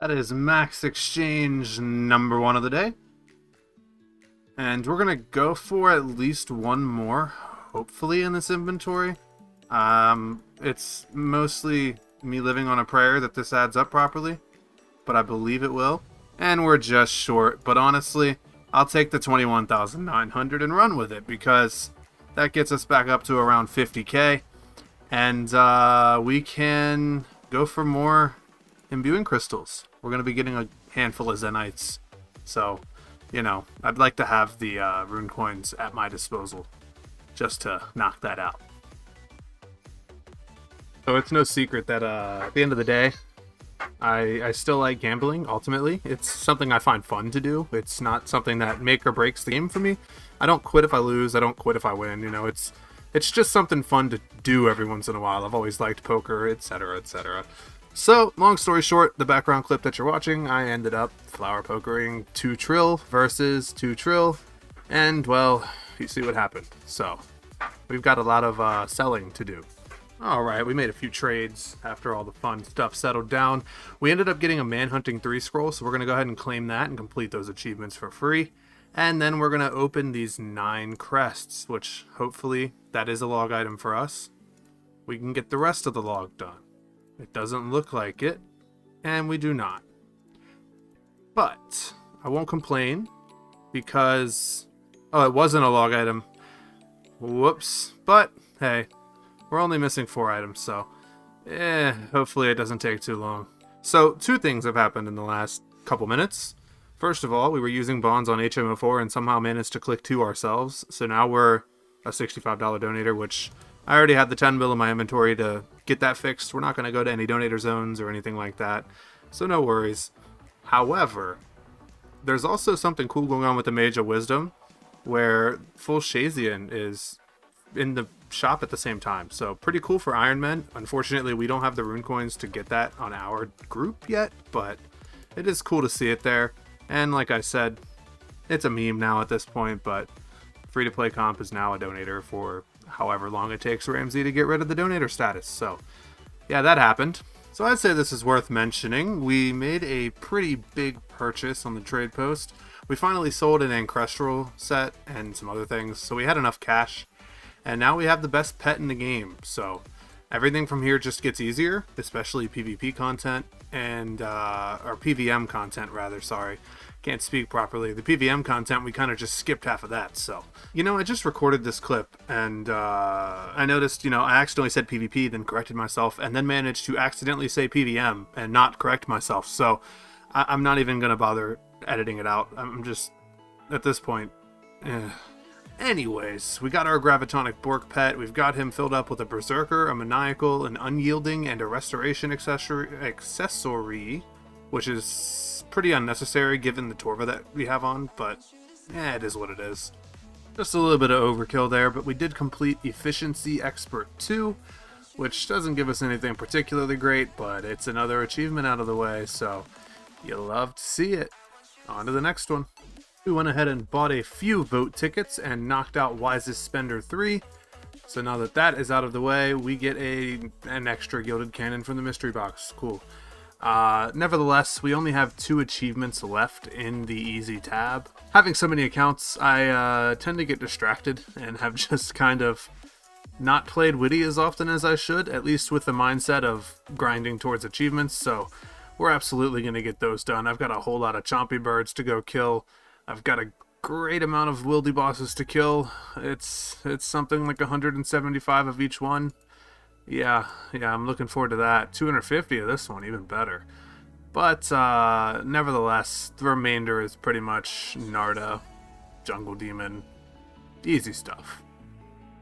That is max exchange number 1 of the day. And we're going to go for at least one more, hopefully, in this inventory. It's mostly me living on a prayer that this adds up properly, but I believe it will. And we're just short, but honestly, I'll take the 21,900 and run with it, because that gets us back up to around 50k, and we can go for more imbuing crystals. We're going to be getting a handful of Zenytes, so, you know, I'd like to have the rune coins at my disposal just to knock that out. So it's no secret that at the end of the day, I still like gambling, ultimately. It's something I find fun to do. It's not something that make or breaks the game for me. I don't quit if I lose, I don't quit if I win, you know, it's just something fun to do every once in a while. I've always liked poker, etc, etc. So, long story short, the background clip that you're watching, I ended up flower pokering 2 trill versus 2 trill, and, well, you see what happened. So, we've got a lot of selling to do. Alright, we made a few trades after all the fun stuff settled down. We ended up getting a Manhunting 3 scroll, so we're going to go ahead and claim that and complete those achievements for free. And then we're going to open these 9 crests, which hopefully that is a log item for us. We can get the rest of the log done. It doesn't look like it, and we do not. But I won't complain because... oh, it wasn't a log item. Whoops. But, hey, we're only missing 4 items, so hopefully it doesn't take too long. So, 2 things have happened in the last couple minutes. First of all, we were using bonds on HMO4 and somehow managed to click 2 ourselves, so now we're a $65 donator, which I already had the 10 bill in my inventory to get that fixed. We're not going to go to any donator zones or anything like that, so no worries. However, there's also something cool going on with the Mage of Wisdom, where full Shazian is in the shop at the same time, so pretty cool for Iron Men. Unfortunately, we don't have the rune coins to get that on our group yet, but it is cool to see it there. And like I said, it's a meme now at this point, but Free-to-Play Comp is now a donator for however long it takes Ramsey to get rid of the donator status. So yeah, that happened. So I'd say this is worth mentioning. We made a pretty big purchase on the trade post. We finally sold an ancestral set and some other things, so we had enough cash. And now we have the best pet in the game, so everything from here just gets easier, especially PvP content and or PVM content rather, sorry. Can't speak properly. The PVM content, we kind of just skipped half of that, so. You know, I just recorded this clip, and I noticed, you know, I accidentally said PvP, then corrected myself, and then managed to accidentally say PVM and not correct myself, so I'm not even going to bother editing it out. I'm just, at this point, Anyways, we got our Gravitonic Bork pet. We've got him filled up with a Berserker, a Maniacal, an Unyielding, and a Restoration accessory, which is pretty unnecessary given the Torva that we have on, but it is what it is. Just a little bit of overkill there, but we did complete Efficiency Expert 2, which doesn't give us anything particularly great, but it's another achievement out of the way, so you love to see it. On to the next one. We went ahead and bought a few vote tickets and knocked out Wisest Spender 3. So now that that is out of the way, we get an extra Gilded Cannon from the mystery box. Cool. Nevertheless, we only have 2 achievements left in the easy tab. Having so many accounts, I tend to get distracted and have just kind of not played Witty as often as I should, at least with the mindset of grinding towards achievements. So we're absolutely going to get those done. I've got a whole lot of chompy birds to go kill. I've got a great amount of wildy bosses to kill. It's something like 175 of each one. Yeah, I'm looking forward to that. 250 of this one, even better. But nevertheless, the remainder is pretty much Narda, Jungle Demon, easy stuff.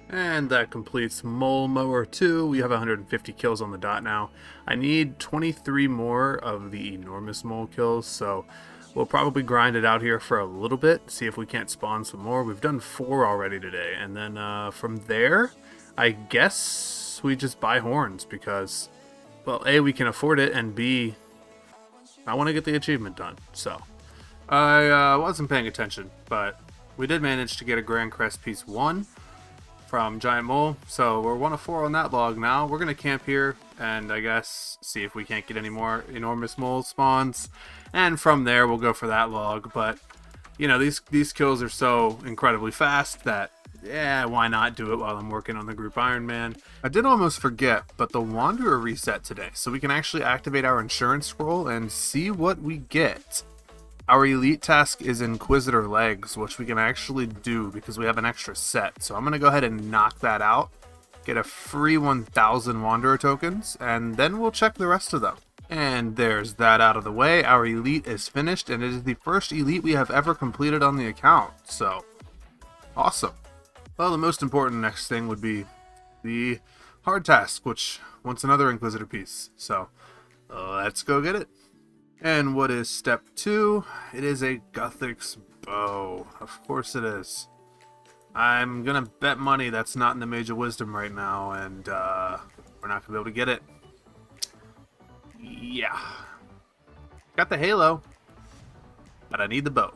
And that completes Mole Mower 2. We have 150 kills on the dot now. I need 23 more of the enormous mole kills, so we'll probably grind it out here for a little bit, see if we can't spawn some more. We've done 4 already today, and then from there, I guess we just buy horns because, well, A, we can afford it, and B, I want to get the achievement done. So, I wasn't paying attention, but we did manage to get a Grand Crest Piece 1 from Giant Mole. So we're 1 of 4 on that log now. We're going to camp here and I guess see if we can't get any more enormous mole spawns. And from there we'll go for that log. But, you know, these kills are so incredibly fast that, yeah, why not do it while I'm working on the group Iron Man? I did almost forget, but the Wanderer reset today. So we can actually activate our insurance scroll and see what we get. Our elite task is Inquisitor Legs, which we can actually do because we have an extra set. So I'm going to go ahead and knock that out, get a free 1,000 Wanderer tokens, and then we'll check the rest of them. And there's that out of the way. Our elite is finished, and it is the first elite we have ever completed on the account. So, awesome. Well, the most important next thing would be the hard task, which wants another Inquisitor piece. So, let's go get it. And what is step 2? It is a Guthix bow. Of course it is. I'm gonna bet money that's not in the Mage of Wisdom right now, and we're not gonna be able to get it. Yeah. Got the halo, but I need the bow.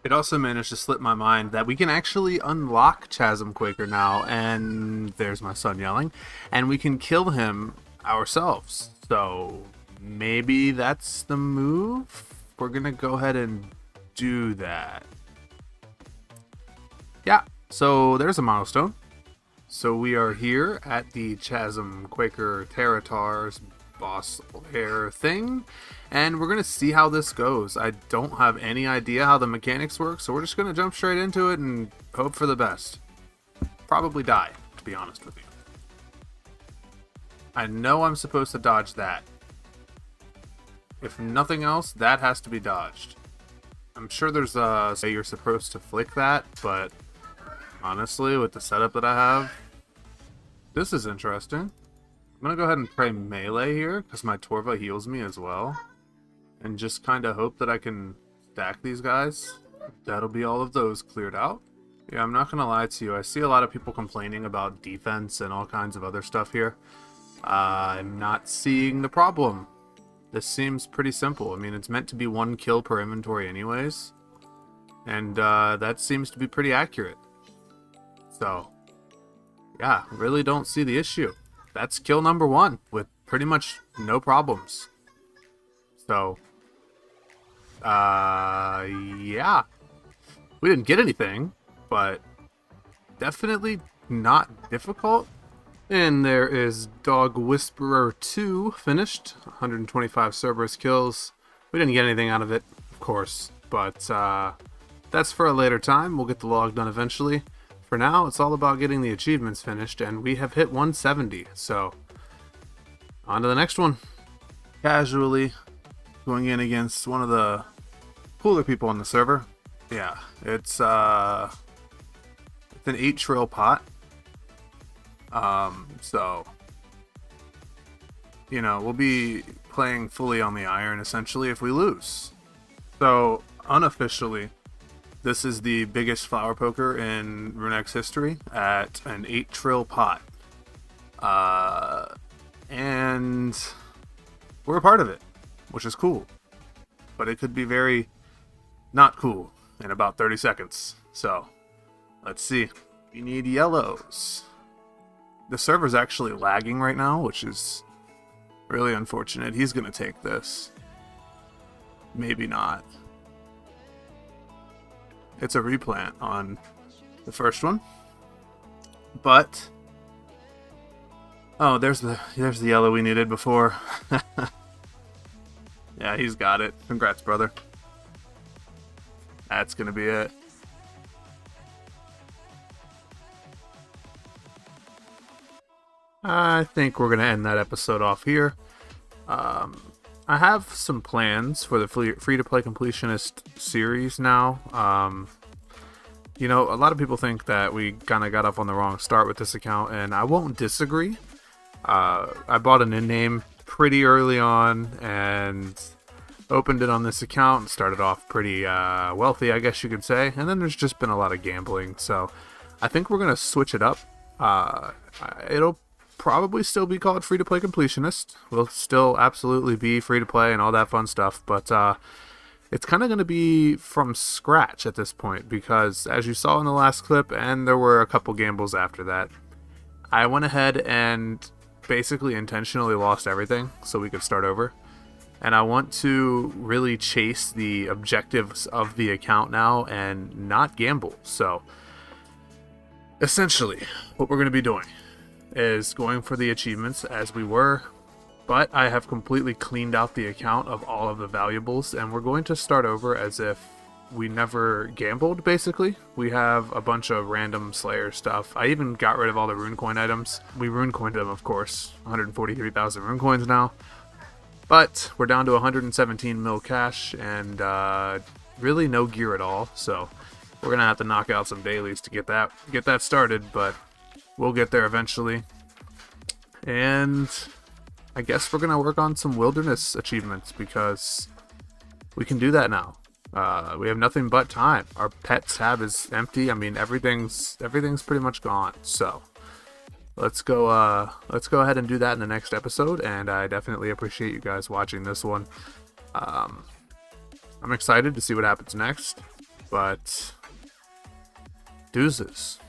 It also managed to slip my mind that we can actually unlock Chasm Quaker now, and there's my son yelling, and we can kill him ourselves. So maybe that's the move? We're gonna go ahead and do that. Yeah, so there's a milestone. So we are here at the Chasm Quaker Terratar's boss hair thing, and we're gonna see how this goes. I don't have any idea how the mechanics work, so we're just gonna jump straight into it and hope for the best. Probably die, to be honest with you. I know I'm supposed to dodge that. If nothing else, that has to be dodged. I'm sure there's a say you're supposed to flick that, but honestly, with the setup that I have, this is interesting. I'm gonna go ahead and try melee here, because my Torva heals me as well. And just kind of hope that I can stack these guys. That'll be all of those cleared out. Yeah, I'm not gonna lie to you. I see a lot of people complaining about defense and all kinds of other stuff here. I'm not seeing the problem. This seems pretty simple. I mean, it's meant to be 1 kill per inventory anyways. And that seems to be pretty accurate. So, yeah, really don't see the issue. That's kill number 1 with pretty much no problems. So, yeah. We didn't get anything, but definitely not difficult. And there is Dog Whisperer 2 finished. 125 Cerberus kills. We didn't get anything out of it, of course, but that's for a later time. We'll get the log done eventually. For now, it's all about getting the achievements finished, and we have hit 170, so on to the next one. Casually going in against one of the cooler people on the server. Yeah, it's an 8 trill pot. So, you know, we'll be playing fully on the iron essentially if we lose. So, unofficially, this is the biggest flower poker in Runex history at an 8 trill pot. And we're a part of it, which is cool. But it could be very not cool in about 30 seconds. So, let's see. We need yellows. The server's actually lagging right now, which is really unfortunate. He's going to take this. Maybe not. It's a replant on the first one. But oh, there's the yellow we needed before. Yeah, he's got it. Congrats, brother. That's going to be it. I think we're going to end that episode off here. I have some plans for the Free-to-Play Completionist series now. You know, a lot of people think that we kind of got off on the wrong start with this account, and I won't disagree. I bought an in-name pretty early on and opened it on this account and started off pretty wealthy, I guess you could say. And then there's just been a lot of gambling, so I think we're going to switch it up. It'll probably still be called Free-to-Play Completionist. Will still absolutely be free-to-play and all that fun stuff, but it's kind of going to be from scratch at this point, because as you saw in the last clip, and there were a couple gambles after that, I went ahead and basically intentionally lost everything so we could start over. And I want to really chase the objectives of the account now and not gamble. So essentially what we're going to be doing is going for the achievements as we were, but I have completely cleaned out the account of all of the valuables, and we're going to start over as if we never gambled. Basically, we have a bunch of random Slayer stuff. I even got rid of all the rune coin items. We rune coined them, of course, 143,000 rune coins now, but we're down to 117 mil cash and really no gear at all. So we're gonna have to knock out some dailies to get that started, but we'll get there eventually. And I guess we're gonna work on some wilderness achievements because we can do that now. We have nothing but time. Our pet tab is empty. I mean, everything's pretty much gone. So let's go ahead and do that in the next episode. And I definitely appreciate you guys watching this one. I'm excited to see what happens next, but deuces.